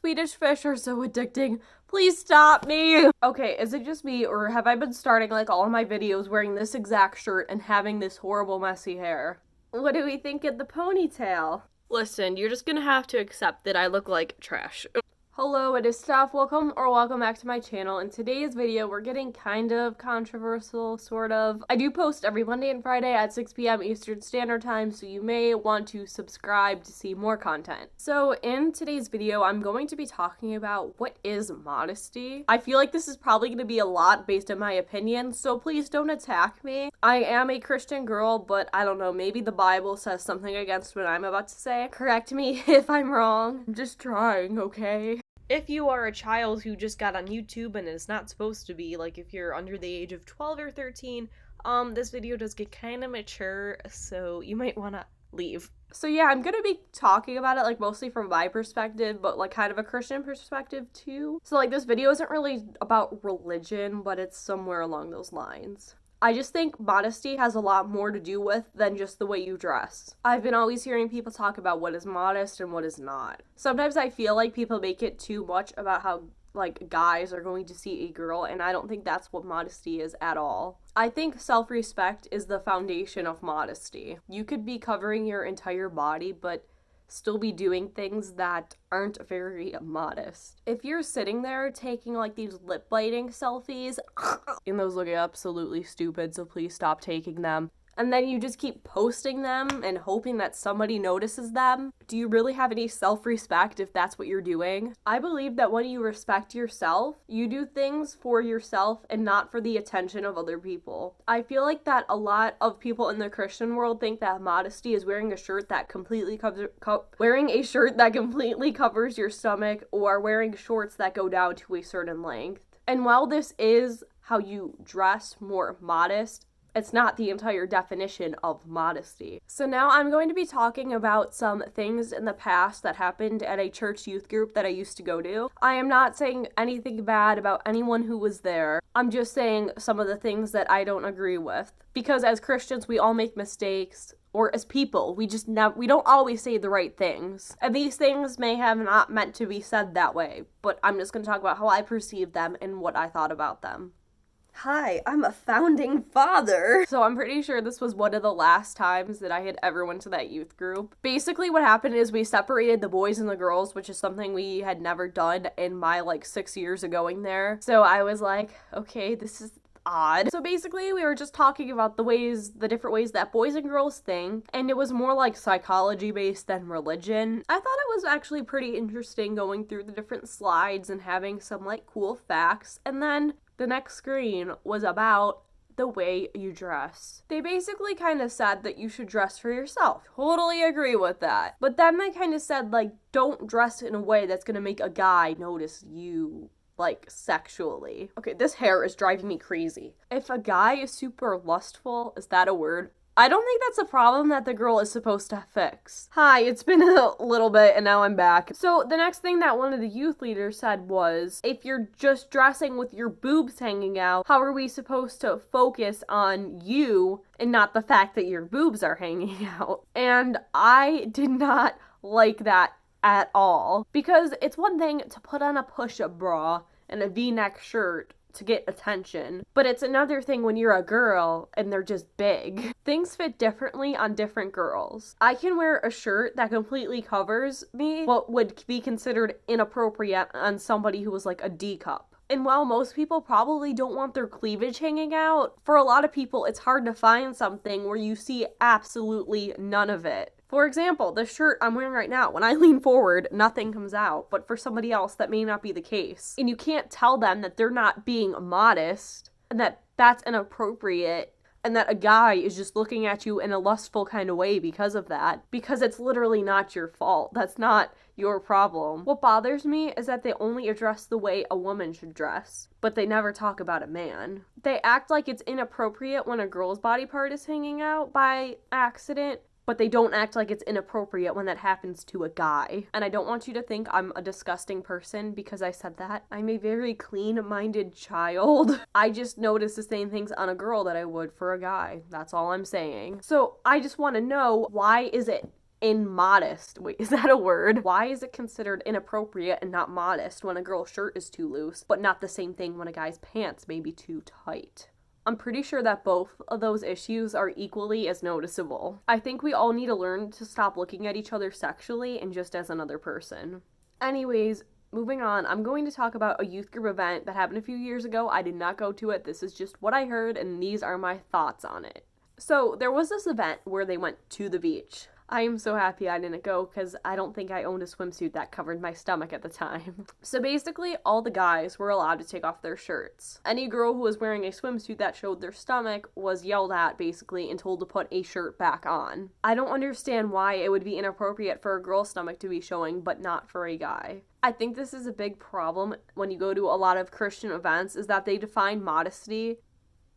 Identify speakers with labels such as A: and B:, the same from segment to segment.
A: Swedish fish are so addicting. Please stop me. Okay, is it just me, or have I been starting like all of my videos wearing this exact shirt and having this horrible messy hair? What do we think of the ponytail? Listen, you're just gonna have to accept that I look like trash. Hello, it is Steph. Welcome back to my channel. In today's video, we're getting kind of controversial, sort of. I do post every Monday and Friday at 6 p.m. Eastern Standard Time, so you may want to subscribe to see more content. So in today's video, I'm going to be talking about what is modesty. I feel like this is probably going to be a lot based on my opinion, so please don't attack me. I am a Christian girl, but I don't know, maybe the Bible says something against what I'm about to say. Correct me if I'm wrong. I'm just trying, okay? If you are a child who just got on YouTube and is not supposed to be, like if you're under the age of 12 or 13, this video does get kind of mature, so you might want to leave. So yeah, I'm gonna be talking about it like mostly from my perspective, but like kind of a Christian perspective too. So like this video isn't really about religion, but it's somewhere along those lines. I just think modesty has a lot more to do with than just the way you dress. I've been always hearing people talk about what is modest and what is not. Sometimes I feel like people make it too much about how like guys are going to see a girl, and I don't think that's what modesty is at all. I think self-respect is the foundation of modesty. You could be covering your entire body, but still be doing things that aren't very modest. If you're sitting there taking like these lip biting selfies, and those look absolutely stupid, so please stop taking them, and then you just keep posting them and hoping that somebody notices them, do you really have any self-respect if that's what you're doing? I believe that when you respect yourself, you do things for yourself and not for the attention of other people. I feel like that a lot of people in the Christian world think that modesty is wearing a shirt that completely covers your stomach, or wearing shorts that go down to a certain length. And while this is how you dress more modest, it's not the entire definition of modesty. So now I'm going to be talking about some things in the past that happened at a church youth group that I used to go to. I am not saying anything bad about anyone who was there. I'm just saying some of the things that I don't agree with. Because as Christians, we all make mistakes. Or as people, we don't always say the right things. And these things may have not meant to be said that way, but I'm just going to talk about how I perceived them and what I thought about them. Hi, I'm a founding father. So I'm pretty sure this was one of the last times that I had ever went to that youth group. Basically what happened is we separated the boys and the girls, which is something we had never done in my like 6 years of going there. So I was like, okay, this is odd. So basically we were just talking about the different ways that boys and girls think, and it was more like psychology based than religion. I thought it was actually pretty interesting going through the different slides and having some like cool facts, and then the next screen was about the way you dress. They basically kind of said that you should dress for yourself. Totally agree with that. But then they kind of said like, don't dress in a way that's gonna make a guy notice you, like sexually. Okay, this hair is driving me crazy. If a guy is super lustful, is that a word? I don't think that's a problem that the girl is supposed to fix. Hi, it's been a little bit and now I'm back. So the next thing that one of the youth leaders said was, if you're just dressing with your boobs hanging out, how are we supposed to focus on you and not the fact that your boobs are hanging out? And I did not like that at all, because it's one thing to put on a push-up bra and a V-neck shirt to get attention, but it's another thing when you're a girl and they're just big. Things fit differently on different girls. I can wear a shirt that completely covers me, what would be considered inappropriate on somebody who was like a D cup. And while most people probably don't want their cleavage hanging out, for a lot of people it's hard to find something where you see absolutely none of it. For example, the shirt I'm wearing right now, when I lean forward, nothing comes out, but for somebody else, that may not be the case. And you can't tell them that they're not being modest, and that that's inappropriate, and that a guy is just looking at you in a lustful kind of way because of that, because it's literally not your fault. That's not your problem. What bothers me is that they only address the way a woman should dress, but they never talk about a man. They act like it's inappropriate when a girl's body part is hanging out by accident, but they don't act like it's inappropriate when that happens to a guy. And I don't want you to think I'm a disgusting person because I said that. I'm a very clean-minded child. I just notice the same things on a girl that I would for a guy. That's all I'm saying. So I just want to know, why is it immodest. Wait, is that a word? Why is it considered inappropriate and not modest when a girl's shirt is too loose, but not the same thing when a guy's pants may be too tight? I'm pretty sure that both of those issues are equally as noticeable. I think we all need to learn to stop looking at each other sexually and just as another person. Anyways, moving on, I'm going to talk about a youth group event that happened a few years ago. I did not go to it. This is just what I heard, and these are my thoughts on it. So there was this event where they went to the beach. I am so happy I didn't go because I don't think I owned a swimsuit that covered my stomach at the time. So basically, all the guys were allowed to take off their shirts. Any girl who was wearing a swimsuit that showed their stomach was yelled at, basically, and told to put a shirt back on. I don't understand why it would be inappropriate for a girl's stomach to be showing, but not for a guy. I think this is a big problem when you go to a lot of Christian events, is that they define modesty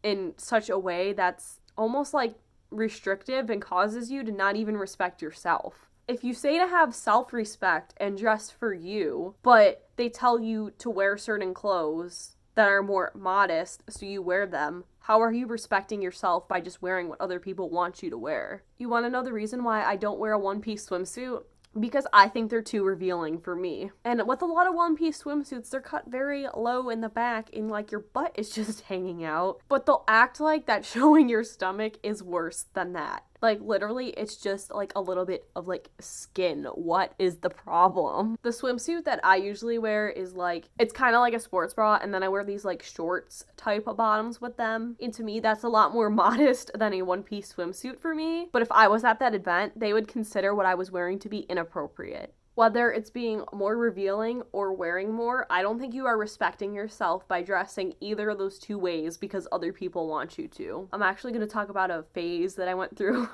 A: in such a way that's almost like restrictive and causes you to not even respect yourself. If you say to have self-respect and dress for you, but they tell you to wear certain clothes that are more modest so you wear them, how are you respecting yourself by just wearing what other people want you to wear? You want to know the reason why I don't wear a one-piece swimsuit? Because I think they're too revealing for me. And with a lot of one-piece swimsuits, they're cut very low in the back and like your butt is just hanging out. But they'll act like that showing your stomach is worse than that. Like literally, it's just like a little bit of like skin. What is the problem? The swimsuit that I usually wear is like, it's kind of like a sports bra, and then I wear these like shorts type of bottoms with them. And to me, that's a lot more modest than a one-piece swimsuit for me. But if I was at that event, they would consider what I was wearing to be inappropriate. Whether it's being more revealing or wearing more, I don't think you are respecting yourself by dressing either of those two ways because other people want you to. I'm actually going to talk about a phase that I went through.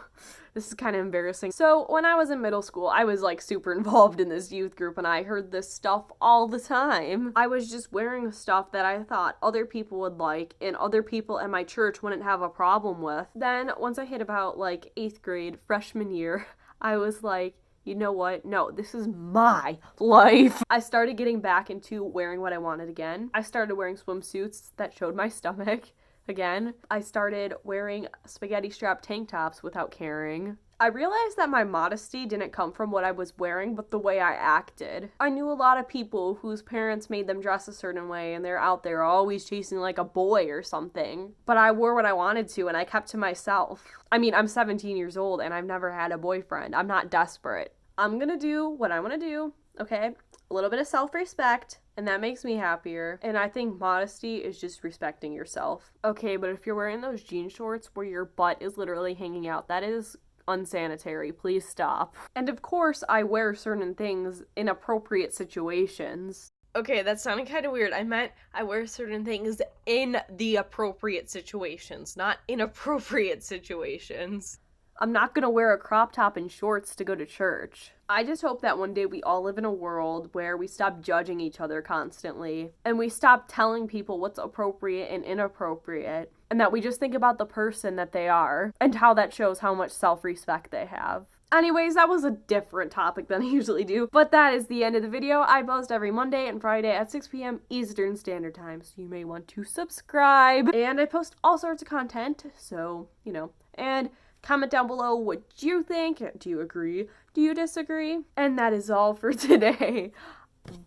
A: This is kind of embarrassing. So when I was in middle school, I was like super involved in this youth group and I heard this stuff all the time. I was just wearing stuff that I thought other people would like and other people in my church wouldn't have a problem with. Then once I hit about like 8th grade, freshman year, I was like, you know what? No, this is my life. I started getting back into wearing what I wanted again. I started wearing swimsuits that showed my stomach again. I started wearing spaghetti strap tank tops without caring. I realized that my modesty didn't come from what I was wearing, but the way I acted. I knew a lot of people whose parents made them dress a certain way and they're out there always chasing like a boy or something. But I wore what I wanted to and I kept to myself. I mean, I'm 17 years old and I've never had a boyfriend. I'm not desperate. I'm gonna do what I wanna do, okay? A little bit of self-respect, and that makes me happier. And I think modesty is just respecting yourself. Okay, but if you're wearing those jean shorts where your butt is literally hanging out, that is unsanitary. Please stop. And of course, I wear certain things in appropriate situations. Okay, that sounded kind of weird. I meant I wear certain things in the appropriate situations, not inappropriate situations. I'm not gonna wear a crop top and shorts to go to church. I just hope that one day we all live in a world where we stop judging each other constantly and we stop telling people what's appropriate and inappropriate, and that we just think about the person that they are and how that shows how much self-respect they have. Anyways, that was a different topic than I usually do, but that is the end of the video. I post every Monday and Friday at 6 p.m. Eastern Standard Time, so you may want to subscribe. And I post all sorts of content, so, you know, and comment down below what you think. Do you agree? Do you disagree? And that is all for today.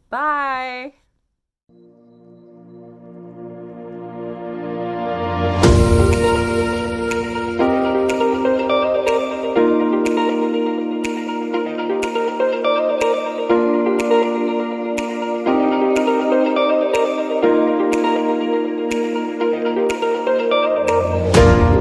A: Bye!